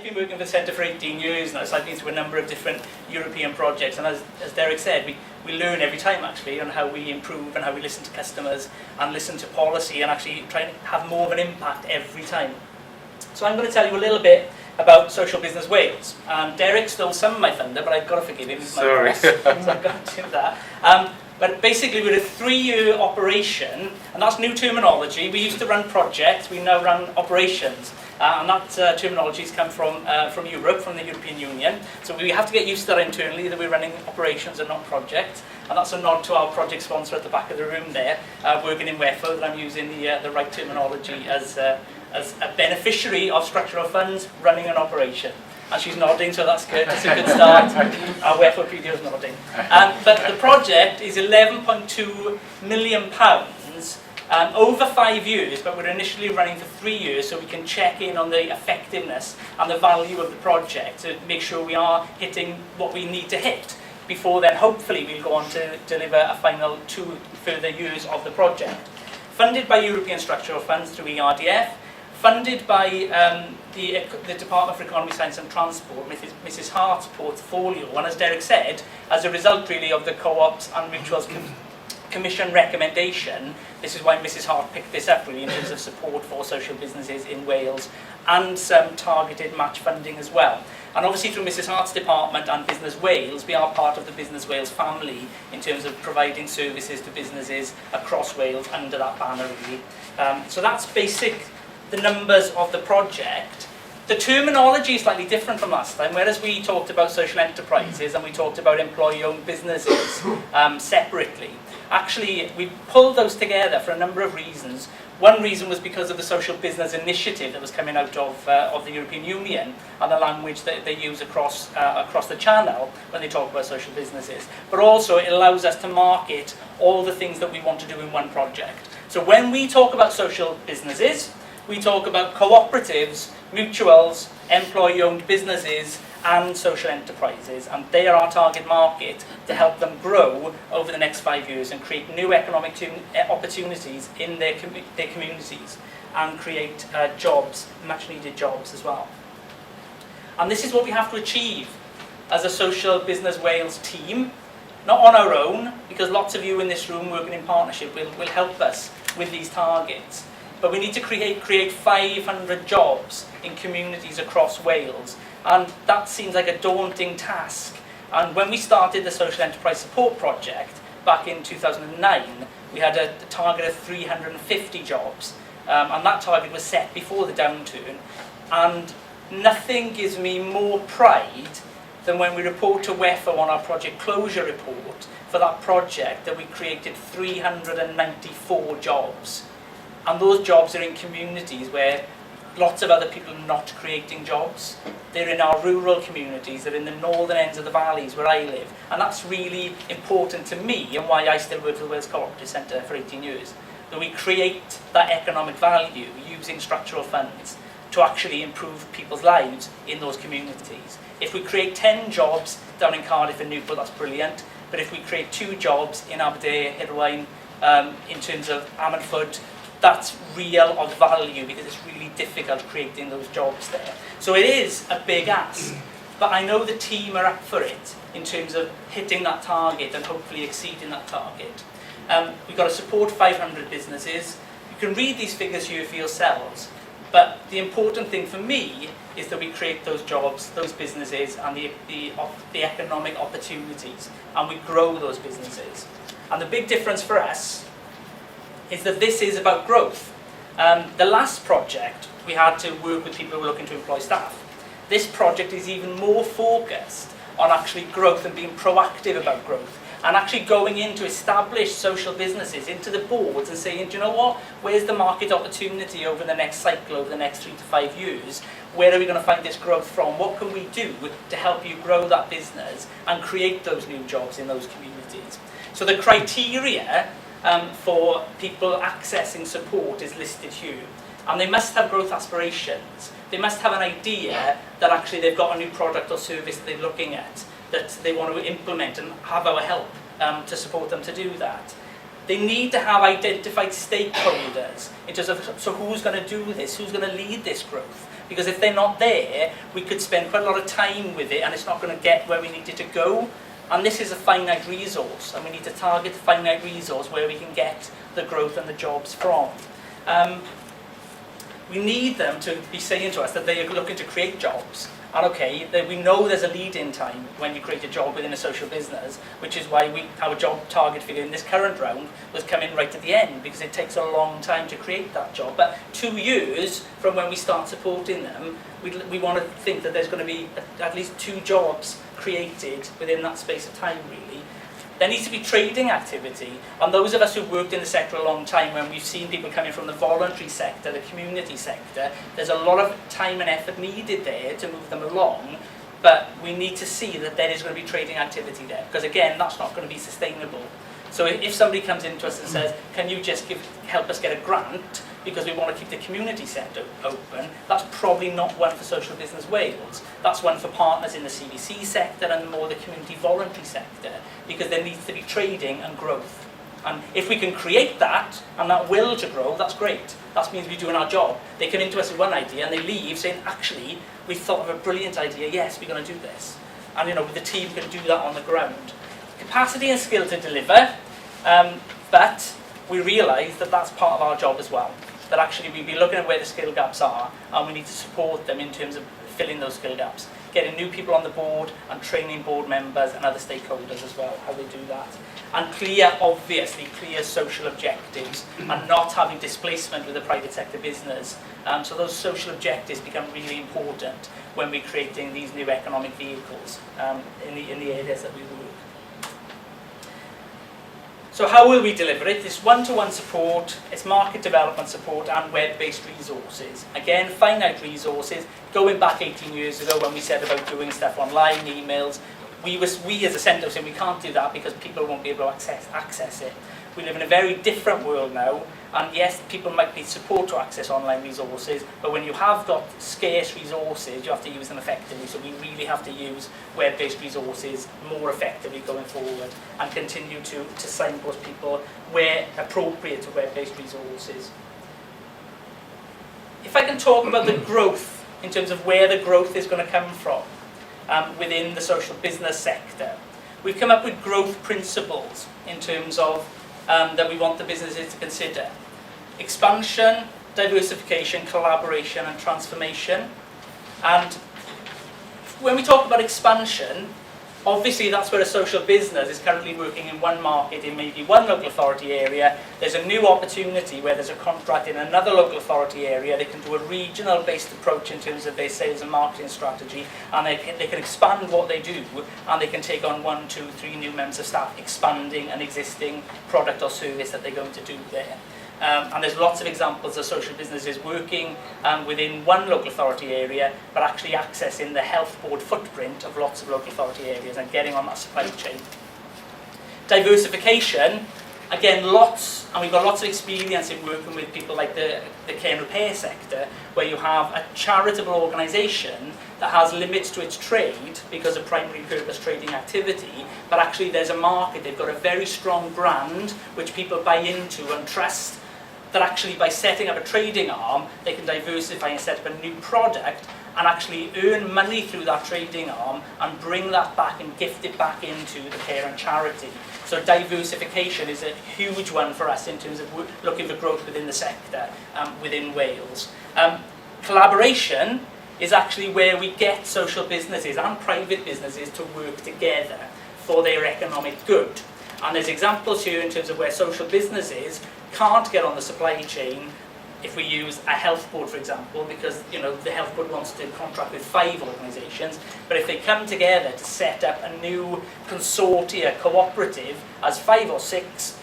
I've been working for the Centre for 18 years now, so I've been through a number of different European projects, and as Derek said, we learn every time actually on how we improve and how we listen to customers and listen to policy and actually try and have more of an impact every time. So I'm going to tell you a little bit about Social Business Wales. Derek stole some of my thunder, but I've got to forgive him, he's my boss, so I've got to do that. But basically we're a 3-year operation, and that's new terminology. We used to run projects, we now run operations. And that terminology has come from Europe, from the European Union. So we have to get used to that internally, that we're running operations and not projects. And that's a nod to our project sponsor at the back of the room there, working in WEFO, that I'm using the right terminology as a beneficiary of structural funds running an operation. And she's nodding, so that's good. That's a good start. Our WEFO PD is nodding. But the project is £11.2 million. Over 5 years, but we're initially running for 3 years, so we can check in on the effectiveness and the value of the project to make sure we are hitting what we need to hit. Before then, hopefully, we'll go on to deliver a final 2 further years of the project. Funded by European Structural Funds through ERDF, funded by the Department for Economy, Science and Transport, Mrs Hart's portfolio, and as Derek said, as a result really of the Co-ops and Mutuals Commission recommendation, this is why Mrs Hart picked this up really in terms of support for social businesses in Wales and some targeted match funding as well. And obviously through Mrs Hart's department and Business Wales, we are part of the Business Wales family in terms of providing services to businesses across Wales under that banner really. So that's the numbers of the project. The terminology is slightly different from last time, whereas we talked about social enterprises and we talked about employee-owned businesses separately. Actually, we pulled those together for a number of reasons. One reason was because of the social business initiative that was coming out of the European Union and the language that they use across the channel when they talk about social businesses. But also it allows us to market all the things that we want to do in one project. So when we talk about social businesses, we talk about cooperatives, mutuals, employee-owned businesses and social enterprises, and they are our target market to help them grow over the next 5 years and create new economic opportunities in their communities and create jobs, much needed jobs as well. And this is what we have to achieve as a Social Business Wales team, not on our own, because lots of you in this room working in partnership will help us with these targets. But we need to create 500 jobs in communities across Wales. And that seems like a daunting task. And when we started the Social Enterprise Support Project back in 2009, we had a target of 350 jobs. And that target was set before the downturn. And nothing gives me more pride than when we report to WEFO on our project closure report for that project that we created 394 jobs. And those jobs are in communities where lots of other people are not creating jobs. They're in our rural communities, they're in the northern ends of the valleys where I live. And that's really important to me and why I still work for the Wales Co-operative Centre for 18 years. That we create that economic value using structural funds to actually improve people's lives in those communities. If we create 10 jobs down in Cardiff and Newport, that's brilliant. But if we create 2 jobs in Aberdare, Hirwaun, in terms of Ammanford, that's real of value because it's really difficult creating those jobs there. So it is a big ask, but I know the team are up for it in terms of hitting that target and hopefully exceeding that target. We've got to support 500 businesses. You can read these figures here for yourselves, but the important thing for me is that we create those jobs, those businesses and the economic opportunities, and we grow those businesses. And the big difference for us is that this is about growth. The last project, we had to work with people who were looking to employ staff. This project is even more focused on actually growth and being proactive about growth and actually going into established social businesses, into the boards and saying, do you know what, where's the market opportunity over the next cycle, over the next 3 to 5 years? Where are we going to find this growth from? What can we do to help you grow that business and create those new jobs in those communities? So the criteria for people accessing support is listed here. And they must have growth aspirations. They must have an idea that actually they've got a new product or service that they're looking at, that they want to implement and have our help to support them to do that. They need to have identified stakeholders in terms of, so who's going to do this, who's going to lead this growth? Because if they're not there, we could spend quite a lot of time with it and it's not going to get where we need it to go. And this is a finite resource, and we need to target the finite resource where we can get the growth and the jobs from. We need them to be saying to us that they are looking to create jobs. And okay, we know there's a lead-in time when you create a job within a social business, which is why our job target figure in this current round was coming right at the end, because it takes a long time to create that job. But 2 years from when we start supporting them, we want to think that there's going to be at least 2 jobs created within that space of time, really. There needs to be trading activity, and those of us who've worked in the sector a long time, when we've seen people coming from the voluntary sector, the community sector, there's a lot of time and effort needed there to move them along, but we need to see that there is going to be trading activity there, because again, that's not going to be sustainable. So if somebody comes into us and says, can you just help us get a grant because we want to keep the community centre open, that's probably not one for Social Business Wales. That's one for partners in the CBC sector and more the community voluntary sector, because there needs to be trading and growth. And if we can create that, and that will to grow, that's great. That means we're doing our job. They come into us with one idea and they leave saying, actually, we thought of a brilliant idea, yes, we're going to do this. And the team can do that on the ground. Capacity and skill to deliver, but we realise that that's part of our job as well. That actually we'll be looking at where the skill gaps are, and we need to support them in terms of filling those skill gaps. Getting new people on the board and training board members and other stakeholders as well, how they do that. And obviously clear social objectives, and not having displacement with the private sector business. So those social objectives become really important when we're creating these new economic vehicles in the areas that we work. So how will we deliver it? It's one-to-one support, it's market development support and web-based resources. Again, finite resources. Going back 18 years ago when we said about doing stuff online, emails, we as a centre were saying we can't do that because people won't be able to access it. We live in a very different world now, and yes, people might need support to access online resources, but when you have got scarce resources, you have to use them effectively. So we really have to use web-based resources more effectively going forward, and continue to signpost people where appropriate to web-based resources. If I can talk about the growth, in terms of where the growth is going to come from within the social business sector, we've come up with growth principles in terms of that we want the businesses to consider. Expansion, diversification, collaboration and transformation. And when we talk about expansion, obviously that's where a social business is currently working in one market in maybe one local authority area. There's a new opportunity where there's a contract in another local authority area. They can do a regional based approach in terms of their sales and marketing strategy, and they can expand what they do, and they can take on 1, 2, 3 new members of staff, expanding an existing product or service that they're going to do there. And there's lots of examples of social businesses working within one local authority area, but actually accessing the health board footprint of lots of local authority areas and getting on that supply chain. Diversification, again, and we've got lots of experience in working with people like the care and repair sector, where you have a charitable organisation that has limits to its trade because of primary purpose trading activity, but actually there's a market, they've got a very strong brand which people buy into and trust, that actually by setting up a trading arm, they can diversify and set up a new product and actually earn money through that trading arm and bring that back and gift it back into the care and charity. So diversification is a huge one for us in terms of looking for growth within the sector, within Wales. Collaboration is actually where we get social businesses and private businesses to work together for their economic good. And there's examples here in terms of where social businesses can't get on the supply chain if we use a health board, for example, because the health board wants to contract with 5 organisations, but if they come together to set up a new consortia cooperative as 5 or 6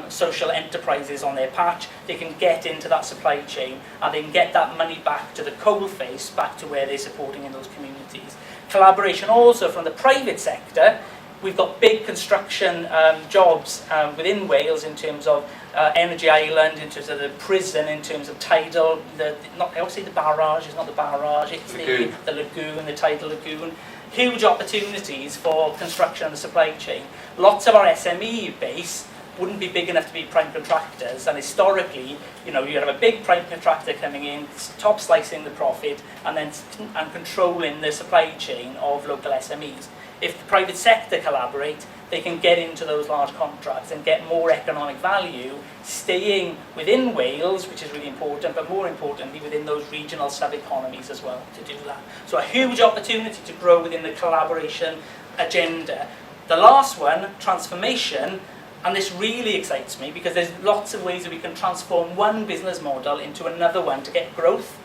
social enterprises on their patch, they can get into that supply chain and they can get that money back to the coalface, back to where they're supporting in those communities. Collaboration also from the private sector. We've got big construction jobs within Wales in terms of Energy Island, in terms of the prison, in terms of tidal, I always say the barrage, it's not the barrage, it's the lagoon, the tidal lagoon. Huge opportunities for construction and the supply chain. Lots of our SME base wouldn't be big enough to be prime contractors, and historically, you know, you have a big prime contractor coming in, top slicing the profit, and controlling the supply chain of local SMEs. If the private sector collaborate, they can get into those large contracts and get more economic value, staying within Wales, which is really important, but more importantly within those regional sub-economies as well to do that. So a huge opportunity to grow within the collaboration agenda. The last one, transformation, and this really excites me because there's lots of ways that we can transform one business model into another one to get growth.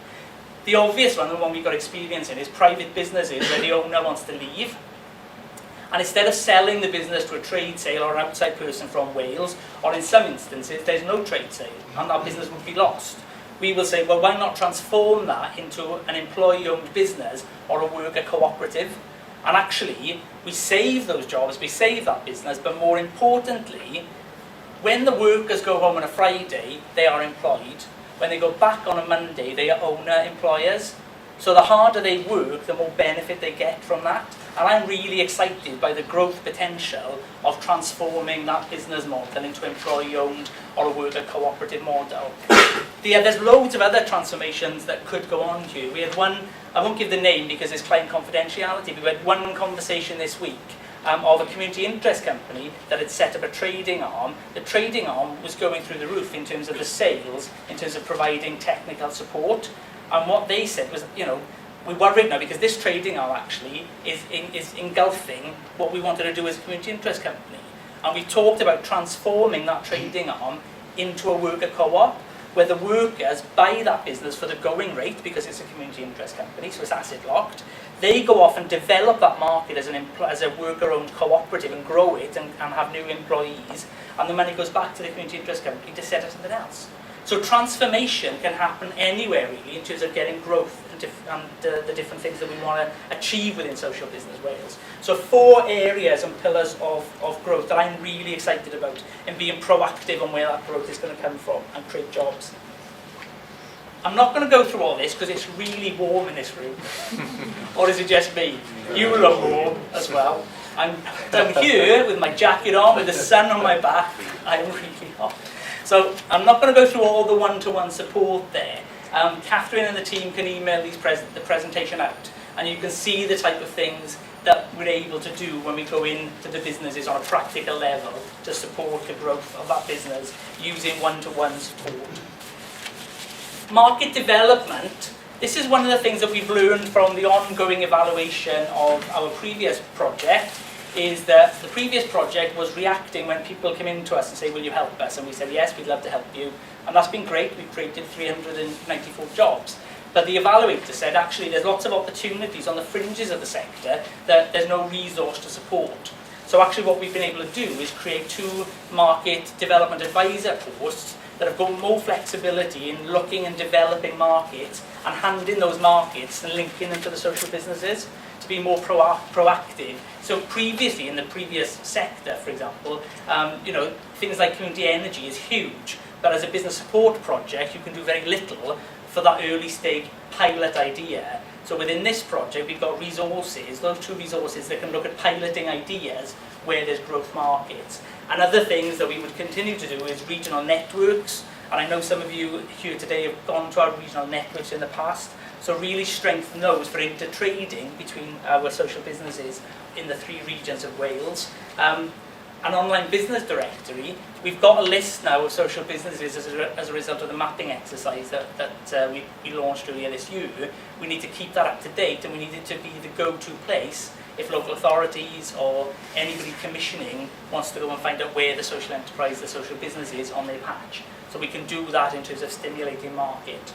The obvious one, the one we've got experience in, is private businesses where the owner wants to leave. And instead of selling the business to a trade sale or an outside person from Wales, or in some instances there's no trade sale and that business would be lost, we will say, well, why not transform that into an employee-owned business or a worker cooperative? And actually, we save those jobs, we save that business, but more importantly, when the workers go home on a Friday, they are employed. When they go back on a Monday, they are owner-employers. So the harder they work, the more benefit they get from that. And I'm really excited by the growth potential of transforming that business model into employee-owned or a worker cooperative model. There's loads of other transformations that could go on here. We had one, I won't give the name because it's client confidentiality, but we had one conversation this week of a community interest company that had set up a trading arm. The trading arm was going through the roof in terms of the sales, in terms of providing technical support. And what they said was, you know, we worried now because this trading arm actually is engulfing what we wanted to do as a community interest company. And we talked about transforming that trading arm into a worker co-op, where the workers buy that business for the going rate because it's a community interest company, so it's asset locked. They go off and develop that market as a worker-owned cooperative and grow it and have new employees, and the money goes back to the community interest company to set up something else. So transformation can happen anywhere really in terms of getting growth and the different things that we want to achieve within Social Business Wales. So 4 areas and pillars of growth that I'm really excited about and being proactive on where that growth is going to come from and create jobs. I'm not going to go through all this because it's really warm in this room. Or is it just me? You look warm as well. I'm down here with my jacket on, with the sun on my back. I'm really hot. So I'm not going to go through all the one-to-one support there. Catherine and the team can email the presentation out, and you can see the type of things that we're able to do when we go into the businesses on a practical level to support the growth of that business using one-to-one support. Market development. This is one of the things that we've learned from the ongoing evaluation of our previous project, is that the previous project was reacting when people came in to us and say, will you help us? And we said, yes, we'd love to help you. And that's been great. We've created 394 jobs. But the evaluator said, actually, there's lots of opportunities on the fringes of the sector that there's no resource to support. So actually what we've been able to do is create 2 market development advisor posts that have got more flexibility in looking and developing markets and handling those markets and linking them to the social businesses to be more proactive. So previously, in the previous sector, for example, you know, things like community energy is huge, but as a business support project, you can do very little for that early stage pilot idea. So within this project, we've got resources, those 2 resources that can look at piloting ideas where there's growth markets. And other things that we would continue to do is regional networks. And I know some of you here today have gone to our regional networks in the past. So really strengthen those for inter-trading between our social businesses in the 3 regions of Wales. An online business directory. We've got a list now of social businesses as a result of the mapping exercise that we launched earlier this year. We need to keep that up to date, and we need it to be the go-to place if local authorities or anybody commissioning wants to go and find out where the social enterprise, the social business is on their patch. So we can do that in terms of stimulating market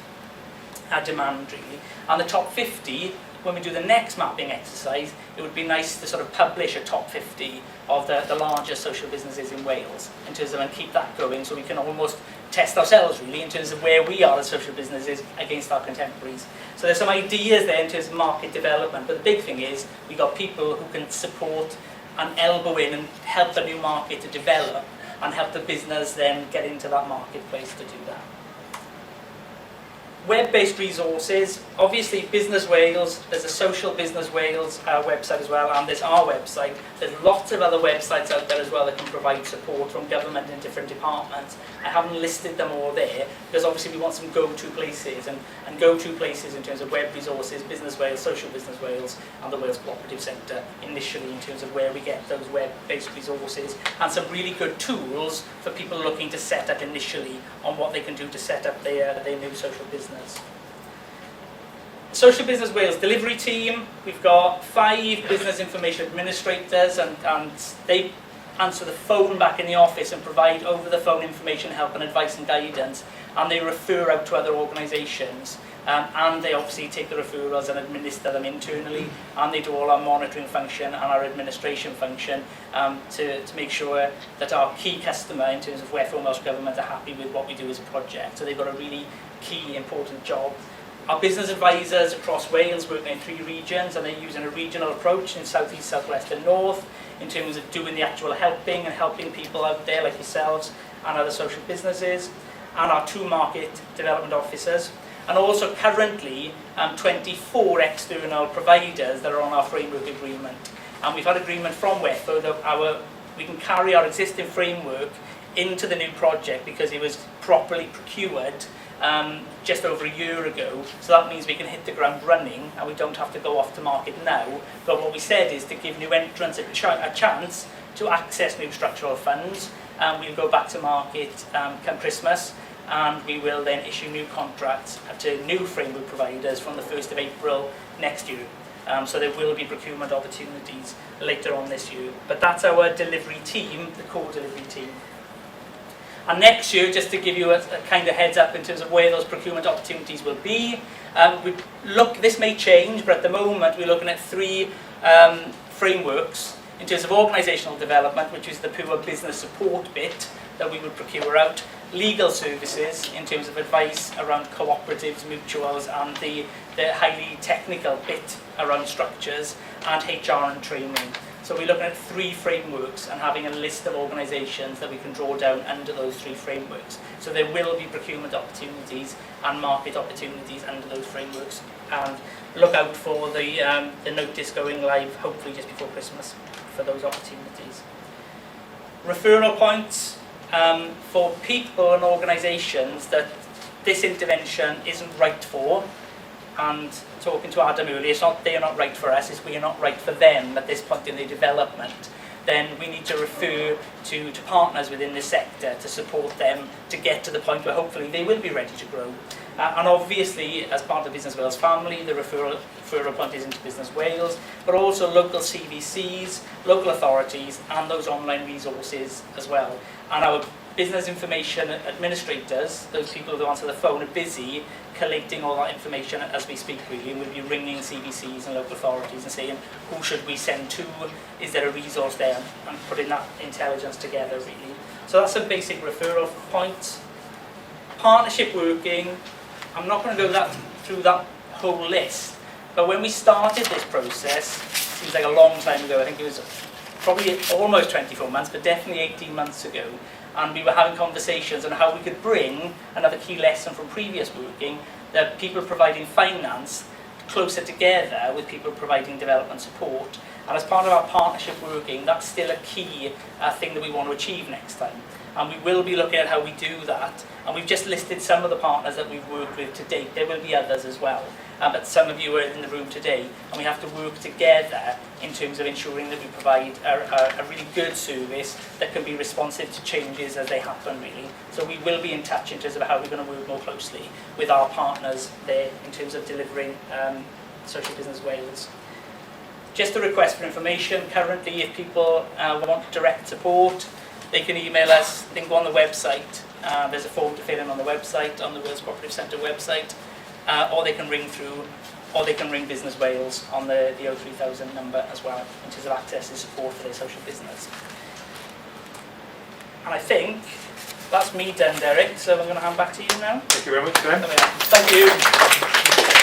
demand really. And the top 50, when we do the next mapping exercise, it would be nice to sort of publish a top 50 of the largest social businesses in Wales in terms of, and keep that going so we can almost test ourselves really in terms of where we are as social businesses against our contemporaries. So there's some ideas there in terms of market development, but the big thing is we've got people who can support and elbow in and help the new market to develop and help the business then get into that marketplace to do that. Web-based resources, obviously Business Wales, there's a Social Business Wales website as well, and there's our website. There's lots of other websites out there as well that can provide support from government in different departments. I haven't listed them all there, because obviously we want some go-to places, and go-to places in terms of web resources, Business Wales, Social Business Wales, and the Wales Co-operative Centre initially in terms of where we get those web-based resources, and some really good tools for people looking to set up initially on what they can do to set up their new social business. Social Business Wales delivery team, we've got 5 business information administrators, and they answer the phone back in the office and provide over the phone information, help and advice and guidance, and they refer out to other organisations, and they obviously take the referrals and administer them internally, and they do all our monitoring function and our administration function to make sure that our key customer in terms of Welsh Government are happy with what we do as a project. So they've got a really key important job. Our business advisors across Wales work in 3 regions, and they're using a regional approach in South East, South West and North in terms of doing the actual helping people out there like yourselves and other social businesses, and our 2 market development officers, and also currently 24 external providers that are on our framework agreement. And we've had agreement from WEFO that we can carry our existing framework into the new project because it was properly procured just over a year ago, so that means we can hit the ground running and we don't have to go off to market now. But what we said is to give new entrants a chance to access new structural funds, and we'll go back to market come Christmas, and we will then issue new contracts to new framework providers from the 1st of April next year. So there will be procurement opportunities later on this year. But that's our delivery team, the core delivery team. And next year, just to give you a kind of heads up in terms of where those procurement opportunities will be, this may change, but at the moment we're looking at 3 frameworks in terms of organisational development, which is the pure business support bit that we would procure out, legal services in terms of advice around cooperatives, mutuals, and the highly technical bit around structures, and HR and training. So we're looking at 3 frameworks and having a list of organisations that we can draw down under those 3 frameworks. So there will be procurement opportunities and market opportunities under those frameworks. And look out for the notice going live, hopefully just before Christmas, for those opportunities. Referral points for people and organisations that this intervention isn't right for. And talking to Adam earlier, it's not they're not right for us, it's we are not right for them at this point in their development. Then we need to refer to partners within the sector to support them to get to the point where hopefully they will be ready to grow. And obviously, as part of the Business Wales family, the referral point is into Business Wales, but also local CVCs, local authorities, and those online resources as well. And our business information administrators, those people who answer the phone, are busy collating all that information as we speak, really, and we'll be ringing CVCs and local authorities and saying, who should we send to, is there a resource there, and putting that intelligence together, really. So that's some basic referral points. Partnership working, I'm not going to go through that whole list, but when we started this process, seems like a long time ago, I think it was probably almost 24 months, but definitely 18 months ago, and we were having conversations on how we could bring another key lesson from previous working, that people providing finance closer together with people providing development support. And as part of our partnership working, that's still a key thing that we want to achieve next time. And we will be looking at how we do that. And we've just listed some of the partners that we've worked with to date. There will be others as well. But some of you are in the room today. And we have to work together in terms of ensuring that we provide a really good service that can be responsive to changes as they happen, really. So we will be in touch in terms of how we're going to work more closely with our partners there in terms of delivering Social Business Wales. Just a request for information. Currently, if people want direct support, they can email us, they can go on the website, there's a form to fill in on the website, on the Wales Co-operative Centre website, or they can ring through, or they can ring Business Wales on the 03000 number as well, in terms of access and support for their social business. And I think that's me done, Derek, so I'm going to hand back to you now. Thank you very much, Glenn. Thank you.